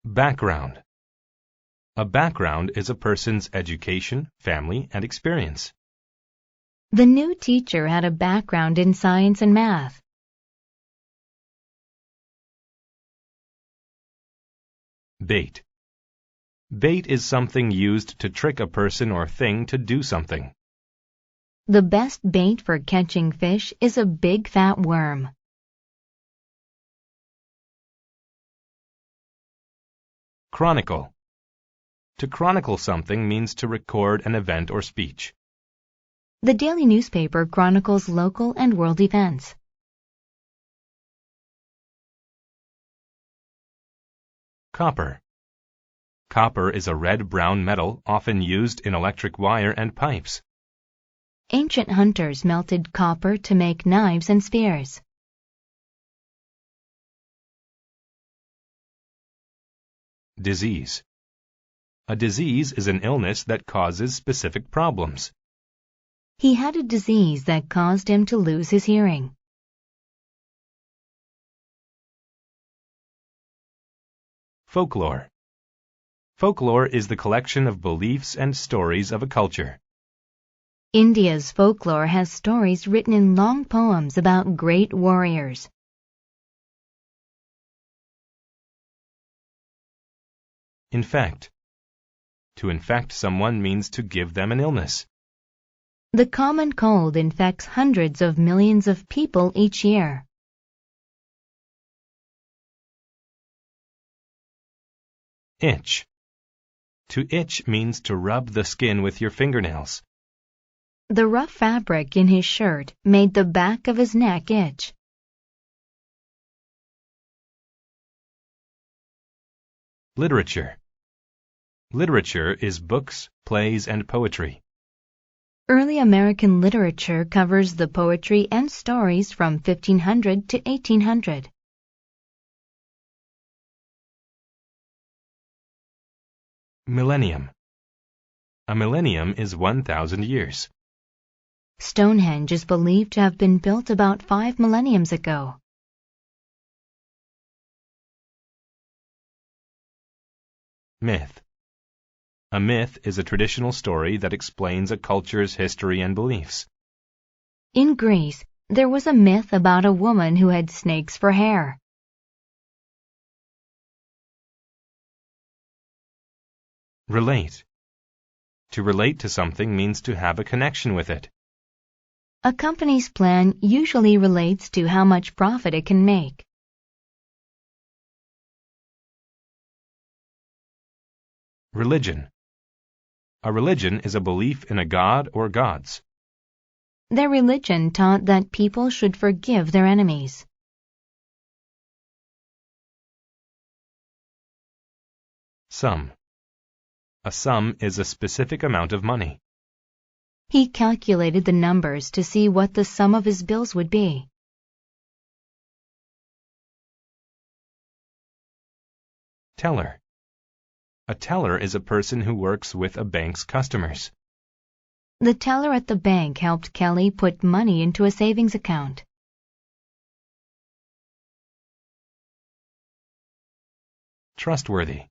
Background. A background is a person's education, family, and experience. The new teacher had a background in science and math. Bait. Bait is something used to trick a person or thing to do something. The best bait for catching fish is a big fat worm. Chronicle. To chronicle something means to record an event or speech. The daily newspaper chronicles local and world events. Copper. Copper is a red-brown metal often used in electric wire and pipes. Ancient hunters melted copper to make knives and spears. Disease. A disease is an illness that causes specific problems. He had a disease that caused him to lose his hearing. Folklore. Folklore is the collection of beliefs and stories of a culture. India's folklore has stories written in long poems about great warriors. Infect. To infect someone means to give them an illness. The common cold infects hundreds of millions of people each year. Itch. To itch means to rub the skin with your fingernails. The rough fabric in his shirt made the back of his neck itch. Literature. Literature is books, plays, and poetry. Early American literature covers the poetry and stories from 1500 to 1800. Millennium. A millennium is 1,000 years. Stonehenge is believed to have been built about 5 millenniums ago. Myth. A myth is a traditional story that explains a culture's history and beliefs. In Greece, there was a myth about a woman who had snakes for hair. Relate. To relate to something means to have a connection with it. A company's plan usually relates to how much profit it can make. Religion. A religion is a belief in a god or gods. Their religion taught that people should forgive their enemies. Sum. A sum is a specific amount of money. He calculated the numbers to see what the sum of his bills would be. Teller. A teller is a person who works with a bank's customers. The teller at the bank helped Kelly put money into a savings account. Trustworthy.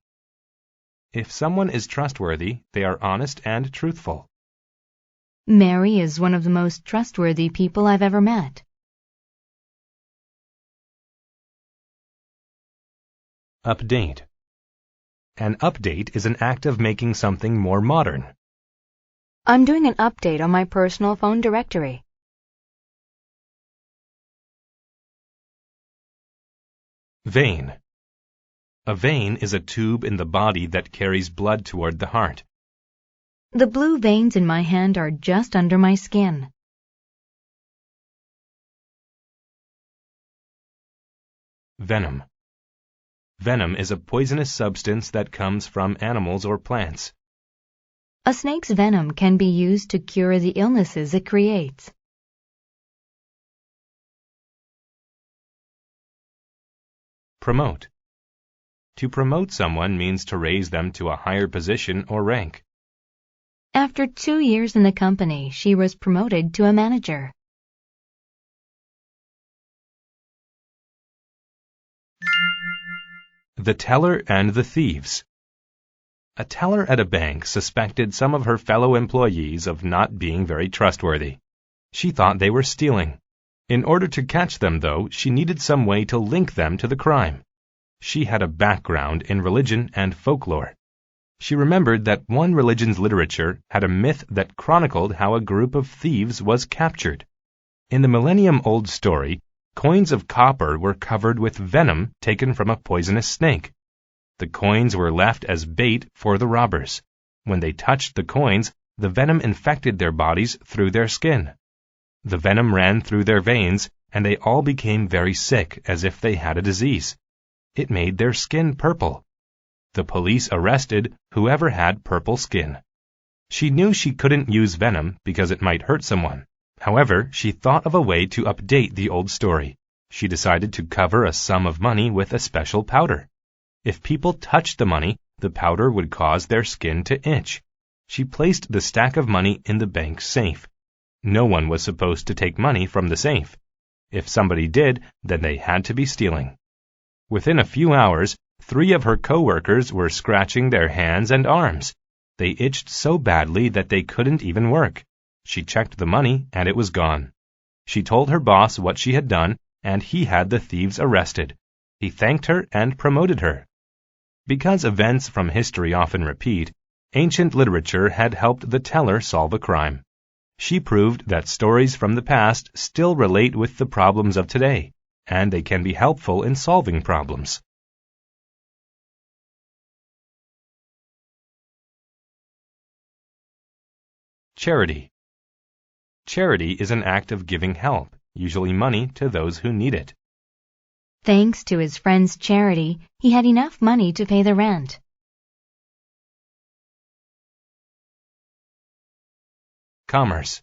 If someone is trustworthy, they are honest and truthful. Mary is one of the most trustworthy people I've ever met. Update. An update is an act of making something more modern. I'm doing an update on my personal phone directory. Vein. A vein is a tube in the body that carries blood toward the heart. The blue veins in my hand are just under my skin. Venom. Venom is a poisonous substance that comes from animals or plants. A snake's venom can be used to cure the illnesses it creates. Promote. To promote someone means to raise them to a higher position or rank. After 2 years in the company, she was promoted to a manager. The Teller and the Thieves. A teller at a bank suspected some of her fellow employees of not being very trustworthy. She thought they were stealing. In order to catch them, though, she needed some way to link them to the crime. She had a background in religion and folklore. She remembered that one religion's literature had a myth that chronicled how a group of thieves was captured. In the millennium-old story, coins of copper were covered with venom taken from a poisonous snake. The coins were left as bait for the robbers. When they touched the coins, the venom infected their bodies through their skin. The venom ran through their veins, and they all became very sick, as if they had a disease. It made their skin purple. The police arrested whoever had purple skin. She knew she couldn't use venom because it might hurt someone. However, she thought of a way to update the old story. She decided to cover a sum of money with a special powder. If people touched the money, the powder would cause their skin to itch. She placed the stack of money in the bank's safe. No one was supposed to take money from the safe. If somebody did, then they had to be stealing. Within a few hours, 3 of her co-workers were scratching their hands and arms. They itched so badly that they couldn't even work. She checked the money, and it was gone. She told her boss what she had done, and he had the thieves arrested. He thanked her and promoted her. Because events from history often repeat, ancient literature had helped the teller solve a crime. She proved that stories from the past still relate with the problems of today, and they can be helpful in solving problems. Charity. Charity is an act of giving help, usually money, to those who need it. Thanks to his friend's charity, he had enough money to pay the rent. Commerce.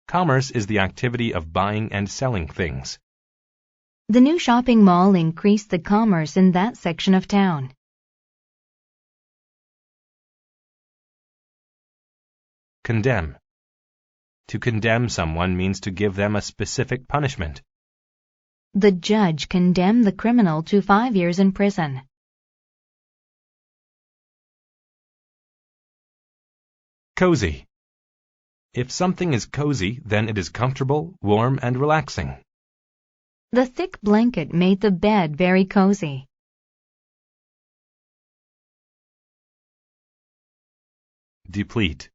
Commerce is the activity of buying and selling things. The new shopping mall increased the commerce in that section of town. Condemn. To condemn someone means to give them a specific punishment. The judge condemned the criminal to 5 years in prison. Cozy. If something is cozy, then it is comfortable, warm, and relaxing. The thick blanket made the bed very cozy. Deplete.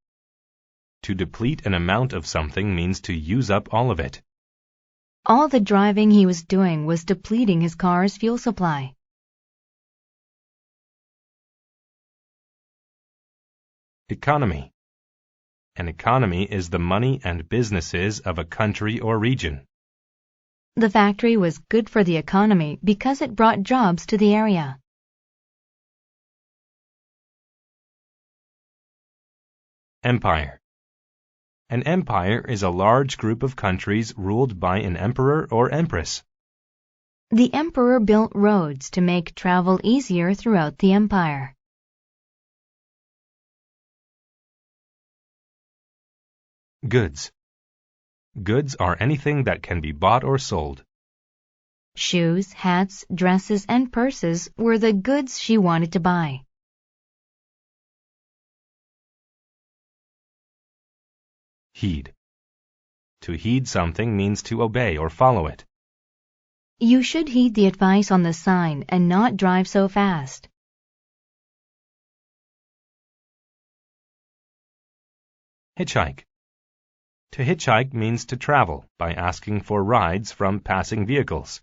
To deplete an amount of something means to use up all of it. All the driving he was doing was depleting his car's fuel supply. Economy. An economy is the money and businesses of a country or region. The factory was good for the economy because it brought jobs to the area. Empire. An empire is a large group of countries ruled by an emperor or empress. The emperor built roads to make travel easier throughout the empire. Goods. Goods are anything that can be bought or sold. Shoes, hats, dresses, and purses were the goods she wanted to buy. Heed. To heed something means to obey or follow it. You should heed the advice on the sign and not drive so fast. Hitchhike. To hitchhike means to travel by asking for rides from passing vehicles.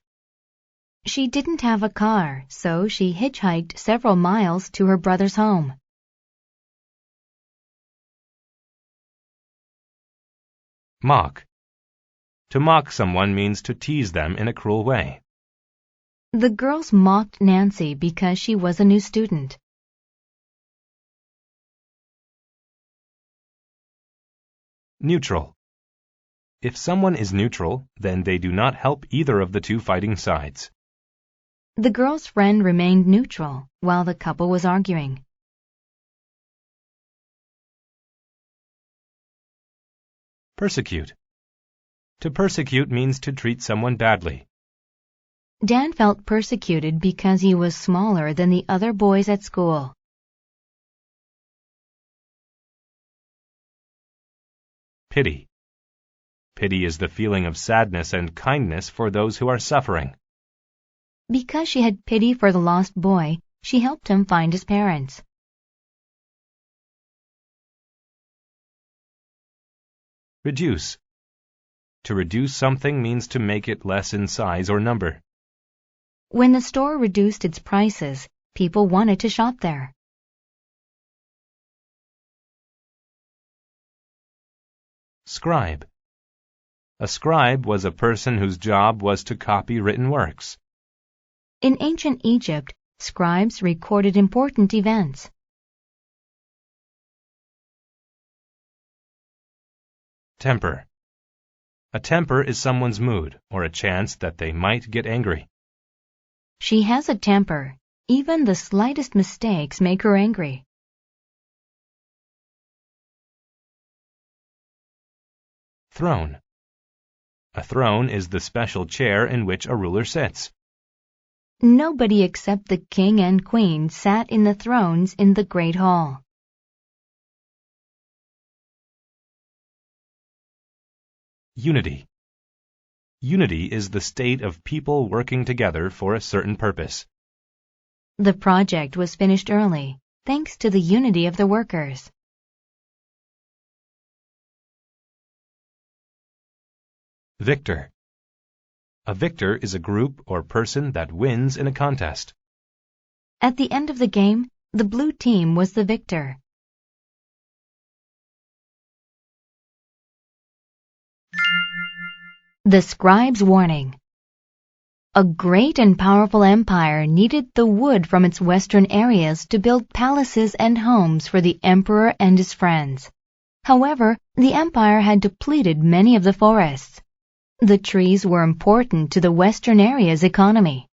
She didn't have a car, so she hitchhiked several miles to her brother's home. Mock. To mock someone means to tease them in a cruel way. The girls mocked Nancy because she was a new student. Neutral. If someone is neutral, then they do not help either of the two fighting sides. The girl's friend remained neutral while the couple was arguing. Persecute. To persecute means to treat someone badly. Dan felt persecuted because he was smaller than the other boys at school. Pity. Pity is the feeling of sadness and kindness for those who are suffering. Because she had pity for the lost boy, she helped him find his parents. Reduce. To reduce something means to make it less in size or number. When the store reduced its prices, people wanted to shop there. Scribe. A scribe was a person whose job was to copy written works. In ancient Egypt, scribes recorded important events. Temper. A temper is someone's mood or a chance that they might get angry. She has a temper. Even the slightest mistakes make her angry. Throne. A throne is the special chair in which a ruler sits. Nobody except the king and queen sat in the thrones in the Great Hall. Unity. Unity is the state of people working together for a certain purpose. The project was finished early, thanks to the unity of the workers. Victor. A victor is a group or person that wins in a contest. At the end of the game, the blue team was the victor. The scribe's warning. A great and powerful empire needed the wood from its western areas to build palaces and homes for the emperor and his friends. However, the empire had depleted many of the forests. The trees were important to the western area's economy.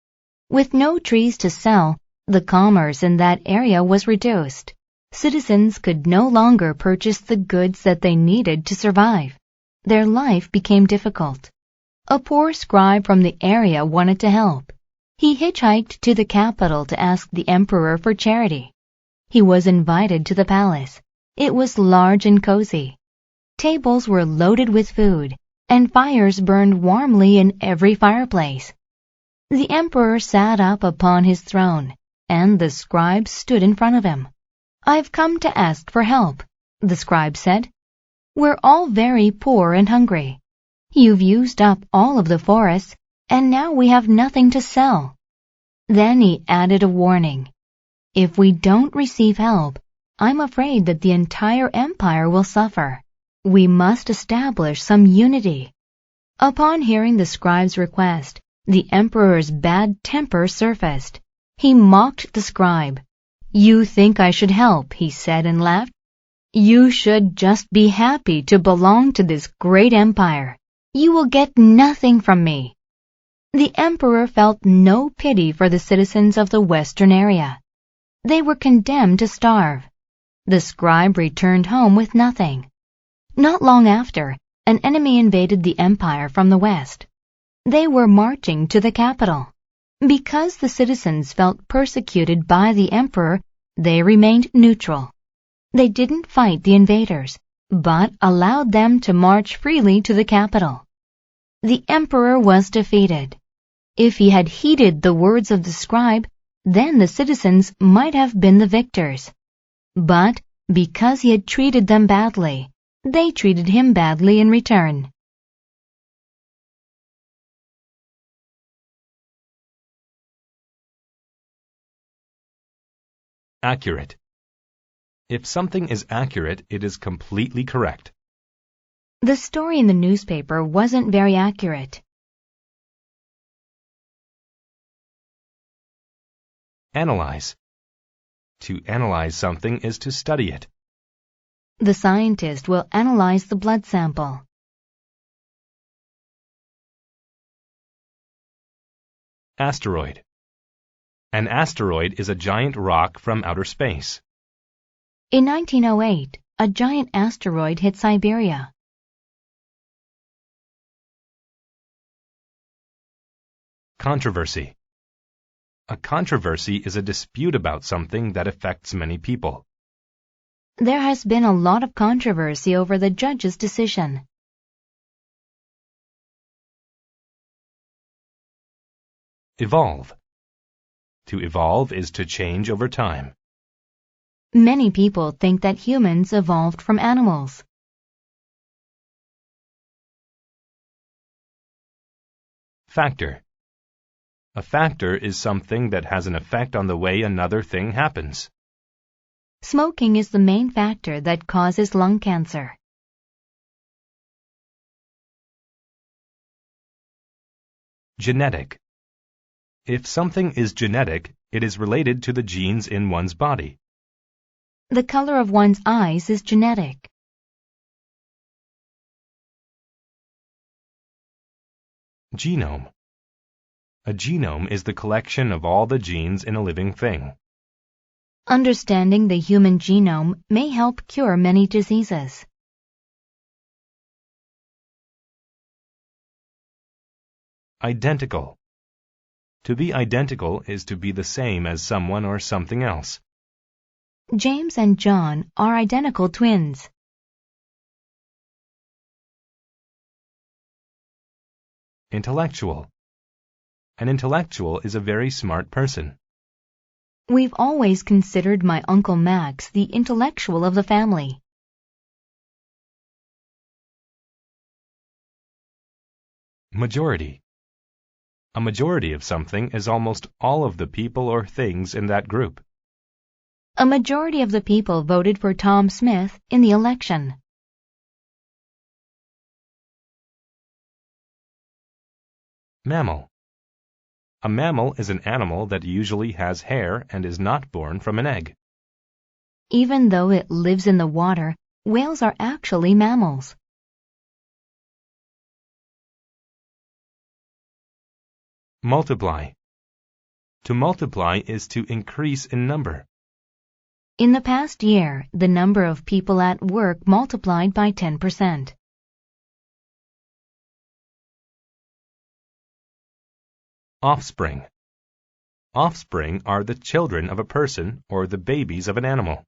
With no trees to sell, the commerce in that area was reduced. Citizens could no longer purchase the goods that they needed to survive. Their life became difficult. A poor scribe from the area wanted to help. He hitchhiked to the capital to ask the emperor for charity. He was invited to the palace. It was large and cozy. Tables were loaded with food, and fires burned warmly in every fireplace. The emperor sat up upon his throne, and the scribe stood in front of him. "I've come to ask for help," the scribe said. "We're all very poor and hungry. You've used up all of the forests, and now we have nothing to sell." Then he added a warning. "If we don't receive help, I'm afraid that the entire empire will suffer. We must establish some unity." Upon hearing the scribe's request, the emperor's bad temper surfaced. He mocked the scribe. "You think I should help," he said and laughed. "You should just be happy to belong to this great empire. You will get nothing from me." The emperor felt no pity for the citizens of the western area. They were condemned to starve. The scribe returned home with nothing. Not long after, an enemy invaded the empire from the west. They were marching to the capital. Because the citizens felt persecuted by the emperor, they remained neutral. They didn't fight the invaders, but allowed them to march freely to the capital. The emperor was defeated. If he had heeded the words of the scribe, then the citizens might have been the victors. But because he had treated them badly, they treated him badly in return. Accurate. If something is accurate, it is completely correct. The story in the newspaper wasn't very accurate. Analyze. To analyze something is to study it. The scientist will analyze the blood sample. Asteroid. An asteroid is a giant rock from outer space. In 1908, a giant asteroid hit Siberia. Controversy. A controversy is a dispute about something that affects many people. There has been a lot of controversy over the judge's decision. Evolve. To evolve is to change over time. Many people think that humans evolved from animals. Factor. A factor is something that has an effect on the way another thing happens. Smoking is the main factor that causes lung cancer. Genetic. If something is genetic, it is related to the genes in one's body. The color of one's eyes is genetic. Genome. A genome is the collection of all the genes in a living thing. Understanding the human genome may help cure many diseases. Identical. To be identical is to be the same as someone or something else. James and John are identical twins. Intellectual. An intellectual is a very smart person. We've always considered my Uncle Max the intellectual of the family. Majority. A majority of something is almost all of the people or things in that group. A majority of the people voted for Tom Smith in the election. Mammal. A mammal is an animal that usually has hair and is not born from an egg. Even though it lives in the water, whales are actually mammals. Multiply. To multiply is to increase in number. In the past year, the number of people at work multiplied by 10%. Offspring. Offspring are the children of a person or the babies of an animal.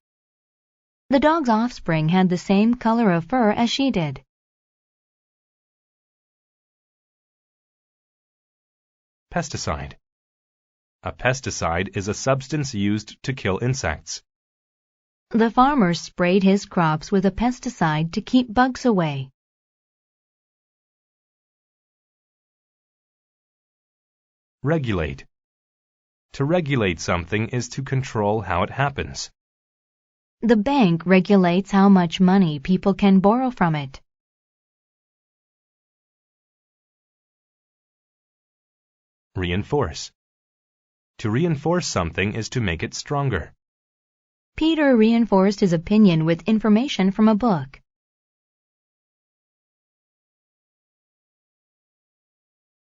The dog's offspring had the same color of fur as she did. Pesticide. A pesticide is a substance used to kill insects. The farmer sprayed his crops with a pesticide to keep bugs away. Regulate. To regulate something is to control how it happens. The bank regulates how much money people can borrow from it. Reinforce. To reinforce something is to make it stronger. Peter reinforced his opinion with information from a book.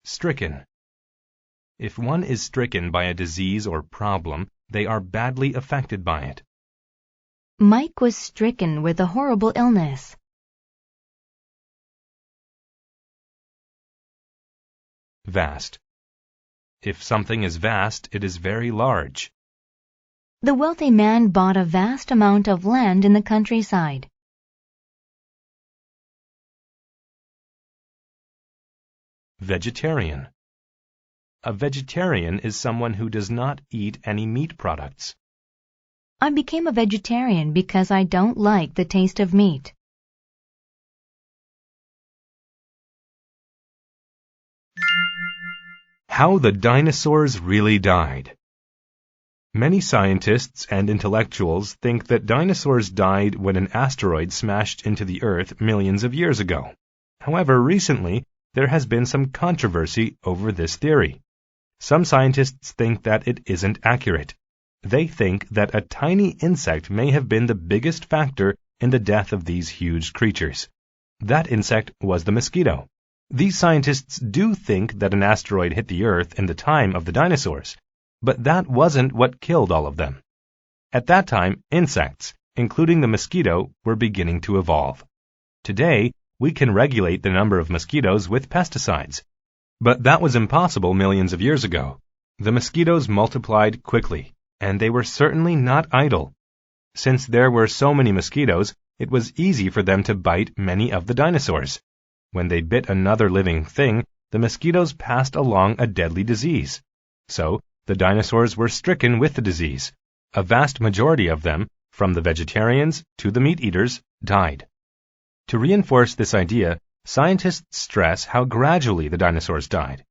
Stricken. If one is stricken by a disease or problem, they are badly affected by it. Mike was stricken with a horrible illness. Vast. If something is vast, it is very large. The wealthy man bought a vast amount of land in the countryside. Vegetarian. A vegetarian is someone who does not eat any meat products. I became a vegetarian because I don't like the taste of meat. How the dinosaurs really died. Many scientists and intellectuals think that dinosaurs died when an asteroid smashed into the Earth millions of years ago. However, recently, there has been some controversy over this theory. Some scientists think that it isn't accurate. They think that a tiny insect may have been the biggest factor in the death of these huge creatures. That insect was the mosquito. These scientists do think that an asteroid hit the Earth in the time of the dinosaurs, but that wasn't what killed all of them. At that time, insects, including the mosquito, were beginning to evolve. Today, we can regulate the number of mosquitoes with pesticides. But that was impossible millions of years ago. The mosquitoes multiplied quickly, and they were certainly not idle. Since there were so many mosquitoes, it was easy for them to bite many of the dinosaurs. When they bit another living thing, the mosquitoes passed along a deadly disease. So, the dinosaurs were stricken with the disease. A vast majority of them, from the vegetarians to the meat-eaters, died. To reinforce this idea, scientists stress how gradually the dinosaurs died.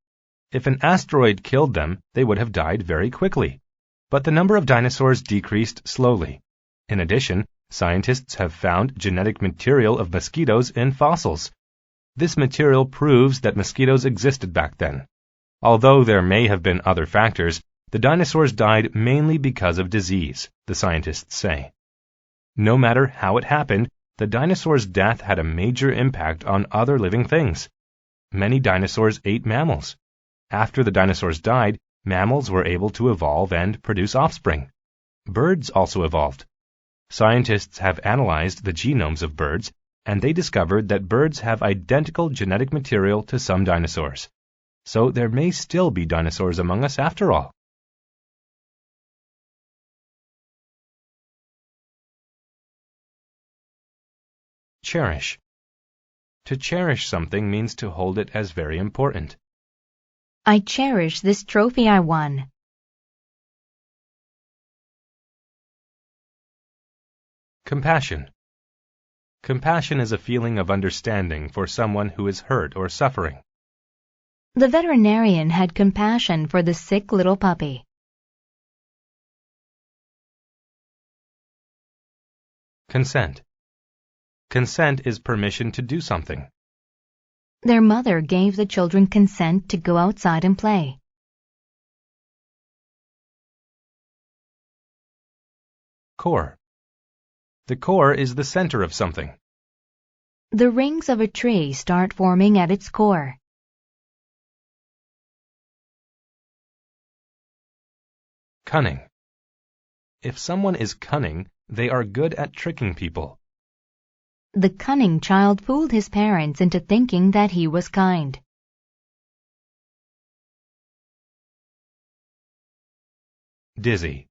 If an asteroid killed them, they would have died very quickly. But the number of dinosaurs decreased slowly. In addition, scientists have found genetic material of mosquitoes in fossils. This material proves that mosquitoes existed back then. Although there may have been other factors, the dinosaurs died mainly because of disease, the scientists say. No matter how it happened, the dinosaurs' death had a major impact on other living things. Many dinosaurs ate mammals. After the dinosaurs died, mammals were able to evolve and produce offspring. Birds also evolved. Scientists have analyzed the genomes of birds, and they discovered that birds have identical genetic material to some dinosaurs. So there may still be dinosaurs among us after all. Cherish. To cherish something means to hold it as very important. I cherish this trophy I won. Compassion. Compassion is a feeling of understanding for someone who is hurt or suffering. The veterinarian had compassion for the sick little puppy. Consent. Consent is permission to do something. Their mother gave the children consent to go outside and play. Core. The core is the center of something. The rings of a tree start forming at its core. Cunning. If someone is cunning, they are good at tricking people. The cunning child fooled his parents into thinking that he was kind. Dizzy.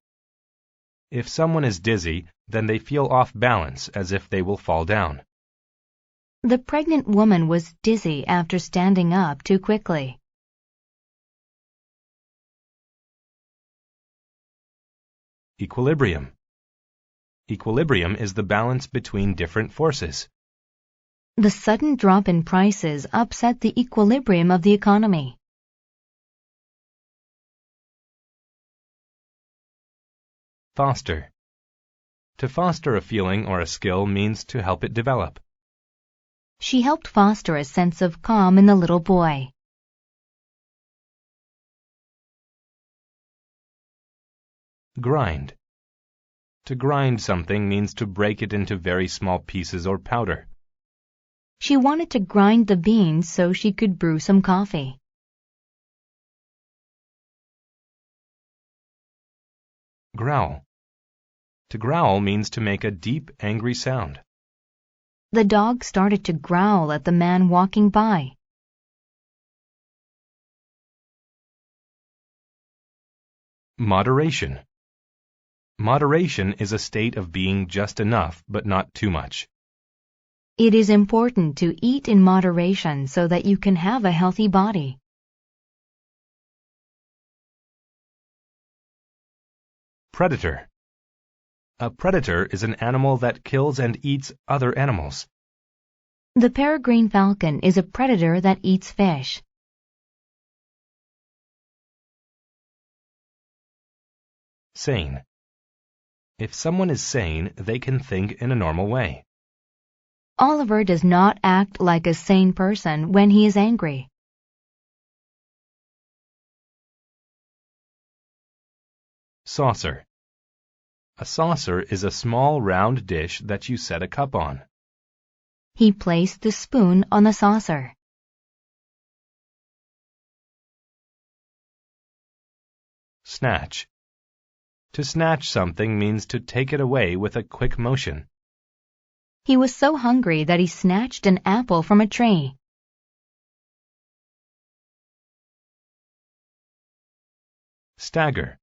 If someone is dizzy, then they feel off balance as if they will fall down. The pregnant woman was dizzy after standing up too quickly. Equilibrium. Equilibrium is the balance between different forces. The sudden drop in prices upset the equilibrium of the economy. Foster. To foster a feeling or a skill means to help it develop. She helped foster a sense of calm in the little boy. Grind. To grind something means to break it into very small pieces or powder. She wanted to grind the beans so she could brew some coffee. Growl. To growl means to make a deep, angry sound. The dog started to growl at the man walking by. Moderation. Moderation is a state of being just enough, but not too much. It is important to eat in moderation so that you can have a healthy body. Predator. A predator is an animal that kills and eats other animals. The peregrine falcon is a predator that eats fish. Sane. If someone is sane, they can think in a normal way. Oliver does not act like a sane person when he is angry. Saucer. A saucer is a small round dish that you set a cup on. He placed the spoon on the saucer. Snatch. To snatch something means to take it away with a quick motion. He was so hungry that he snatched an apple from a tree. Stagger.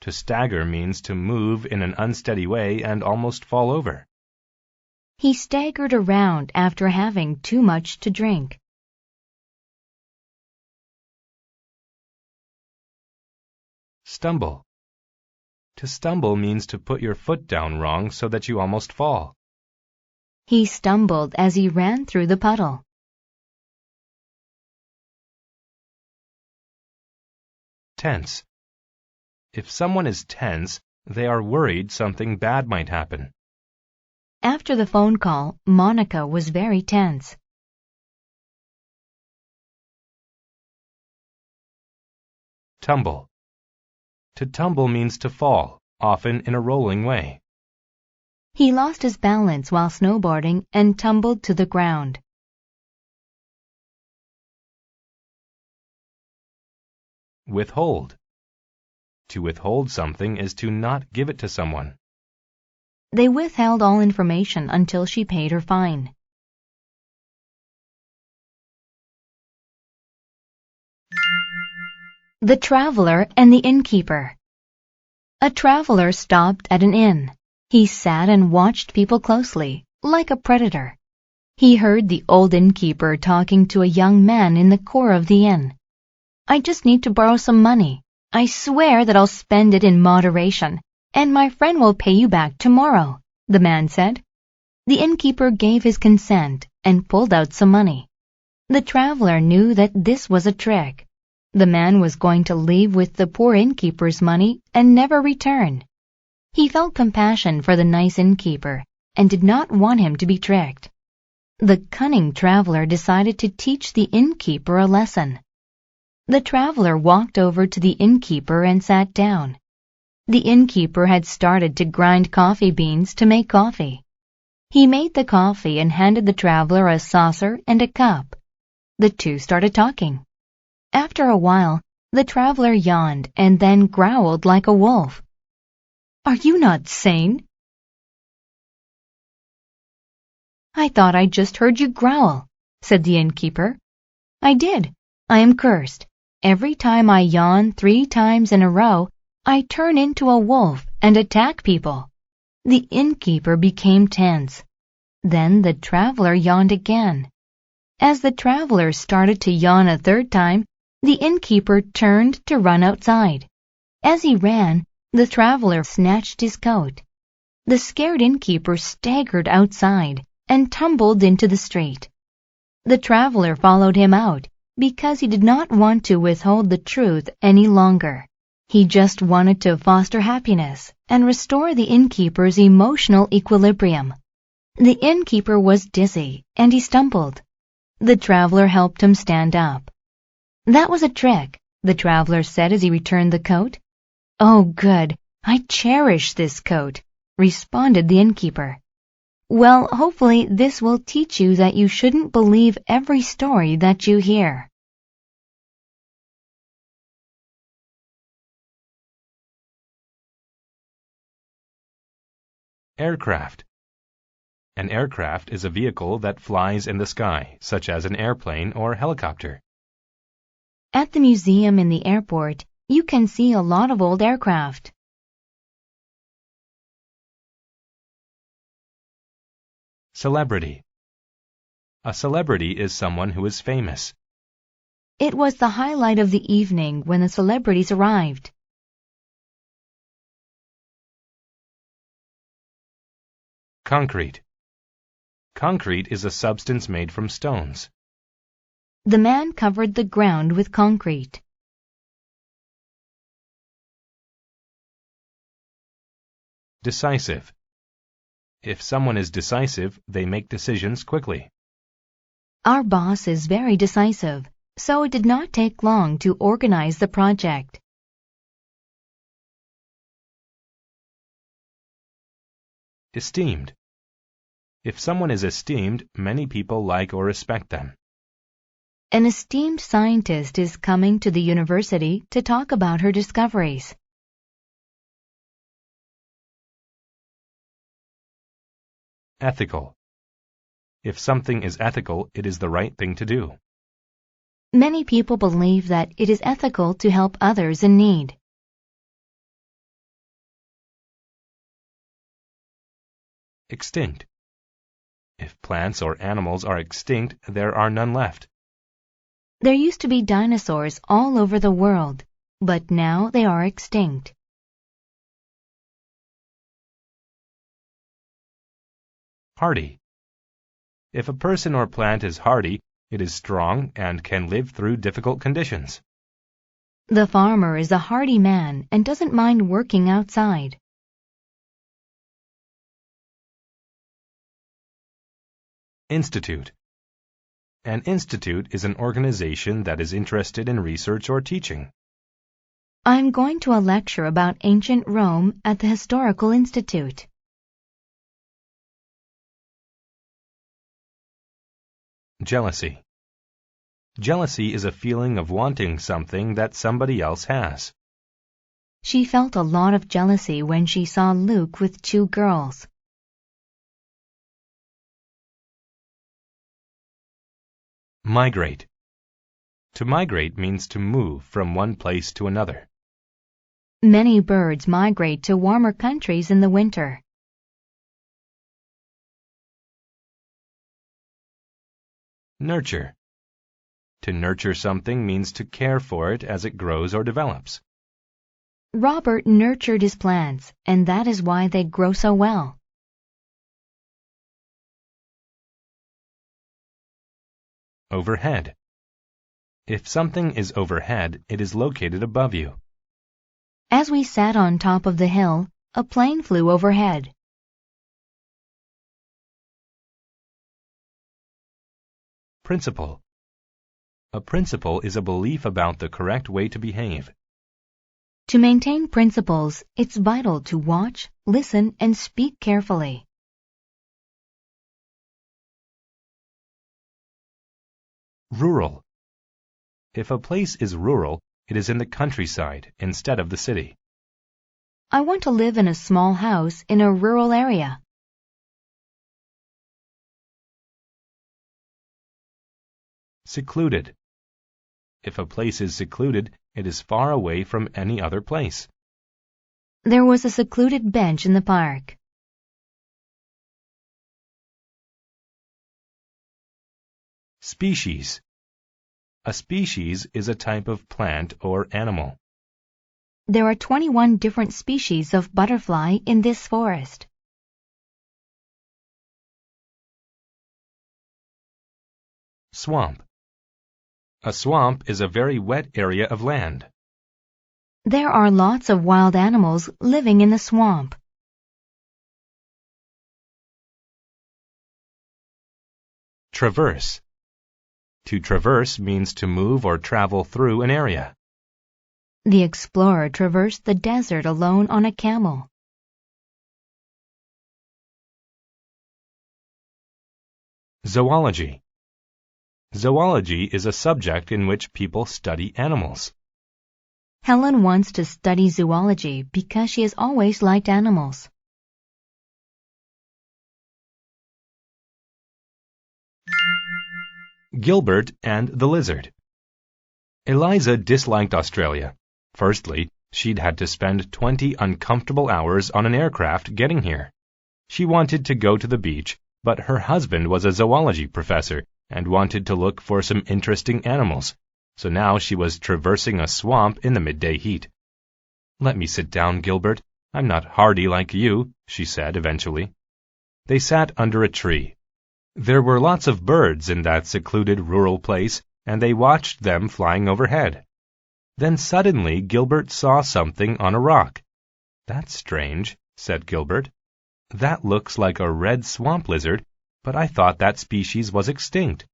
To stagger means to move in an unsteady way and almost fall over. He staggered around after having too much to drink. Stumble. To stumble means to put your foot down wrong so that you almost fall. He stumbled as he ran through the puddle. Tense. If someone is tense, they are worried something bad might happen. After the phone call, Monica was very tense. Tumble. To tumble means to fall, often in a rolling way. He lost his balance while snowboarding and tumbled to the ground. Withhold. To withhold something is to not give it to someone. They withheld all information until she paid her fine. The Traveler and the Innkeeper. A traveler stopped at an inn. He sat and watched people closely, like a predator. He heard the old innkeeper talking to a young man in the core of the inn. "I just need to borrow some money. I swear that I'll spend it in moderation, and my friend will pay you back tomorrow," the man said. The innkeeper gave his consent and pulled out some money. The traveler knew that this was a trick. The man was going to leave with the poor innkeeper's money and never return. He felt compassion for the nice innkeeper and did not want him to be tricked. The cunning traveler decided to teach the innkeeper a lesson. The traveler walked over to the innkeeper and sat down. The innkeeper had started to grind coffee beans to make coffee. He made the coffee and handed the traveler a saucer and a cup. The two started talking. After a while, the traveler yawned and then growled like a wolf. "Are you not sane?" "I thought I just heard you growl," said the innkeeper. "I did. I am cursed. Every time I yawn 3 times in a row, I turn into a wolf and attack people." The innkeeper became tense. Then the traveler yawned again. As the traveler started to yawn a 3rd time, the innkeeper turned to run outside. As he ran, the traveler snatched his coat. The scared innkeeper staggered outside and tumbled into the street. The traveler followed him out because he did not want to withhold the truth any longer. He just wanted to foster happiness and restore the innkeeper's emotional equilibrium. The innkeeper was dizzy and he stumbled. The traveler helped him stand up. "That was a trick," the traveler said as he returned the coat. "Oh, good. I cherish this coat," responded the innkeeper. "Well, hopefully this will teach you that you shouldn't believe every story that you hear." Aircraft. An aircraft is a vehicle that flies in the sky, such as an airplane or helicopter. At the museum in the airport, you can see a lot of old aircraft. Celebrity. A celebrity is someone who is famous. It was the highlight of the evening when the celebrities arrived. Concrete. Concrete is a substance made from stones. The man covered the ground with concrete. Decisive. If someone is decisive, they make decisions quickly. Our boss is very decisive, so it did not take long to organize the project. Esteemed. If someone is esteemed, many people like or respect them. An esteemed scientist is coming to the university to talk about her discoveries. Ethical. If something is ethical, it is the right thing to do. Many people believe that it is ethical to help others in need. Extinct. If plants or animals are extinct, there are none left. There used to be dinosaurs all over the world, but now they are extinct. Hardy. If a person or plant is hardy, it is strong and can live through difficult conditions. The farmer is a hardy man and doesn't mind working outside. Institute. An institute is an organization that is interested in research or teaching. I'm going to a lecture about ancient Rome at the Historical Institute. Jealousy. Jealousy is a feeling of wanting something that somebody else has. She felt a lot of jealousy when she saw Luke with 2 girls. Migrate. To migrate means to move from one place to another. Many birds migrate to warmer countries in the winter. Nurture. To nurture something means to care for it as it grows or develops. Robert nurtured his plants, and that is why they grow so well. Overhead. If something is overhead, it is located above you. As we sat on top of the hill, a plane flew overhead. Principle. A principle is a belief about the correct way to behave. To maintain principles, it's vital to watch, listen, and speak carefully. Rural. If a place is rural, it is in the countryside instead of the city. I want to live in a small house in a rural area. Secluded. If a place is secluded, it is far away from any other place. There was a secluded bench in the park. Species. A species is a type of plant or animal. There are 21 different species of butterfly in this forest. Swamp. A swamp is a very wet area of land. There are lots of wild animals living in the swamp. Traverse. To traverse means to move or travel through an area. The explorer traversed the desert alone on a camel. Zoology. Zoology is a subject in which people study animals. Helen wants to study zoology because she has always liked animals. Gilbert and the Lizard. Eliza disliked Australia. Firstly, she'd had to spend 20 uncomfortable hours on an aircraft getting here. She wanted to go to the beach, but her husband was a zoology professor and wanted to look for some interesting animals, so now she was traversing a swamp in the midday heat. "Let me sit down, Gilbert. I'm not hardy like you," she said eventually. They sat under a tree. There were lots of birds in that secluded rural place, and they watched them flying overhead. Then suddenly Gilbert saw something on a rock. "That's strange," said Gilbert. "That looks like a red swamp lizard, but I thought that species was extinct."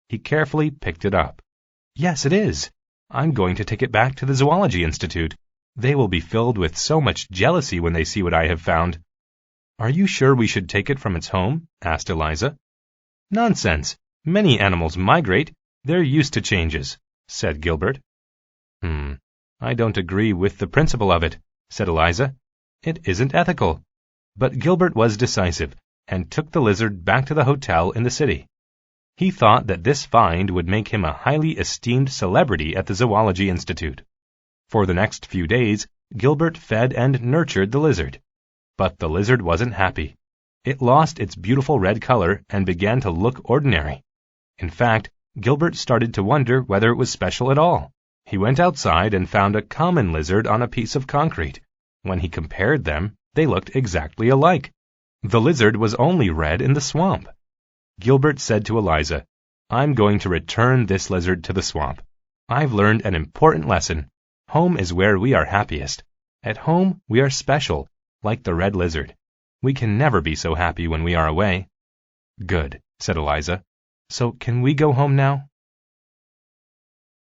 He carefully picked it up. "Yes, it is. I'm going to take it back to the Zoology Institute. They will be filled with so much jealousy when they see what I have found." "Are you sure we should take it from its home?" asked Eliza. "Nonsense. Many animals migrate. They're used to changes," said Gilbert. I don't agree with the principle of it," said Eliza. "It isn't ethical." But Gilbert was decisive and took the lizard back to the hotel in the city. He thought that this find would make him a highly esteemed celebrity at the Zoology Institute. For the next few days, Gilbert fed and nurtured the lizard. But the lizard wasn't happy. It lost its beautiful red color and began to look ordinary. In fact, Gilbert started to wonder whether it was special at all. He went outside and found a common lizard on a piece of concrete. When he compared them, they looked exactly alike. The lizard was only red in the swamp. Gilbert said to Eliza, "I'm going to return this lizard to the swamp. I've learned an important lesson. Home is where we are happiest. At home, we are special, like the red lizard. We can never be so happy when we are away." "Good," said Eliza. "So can we go home now?"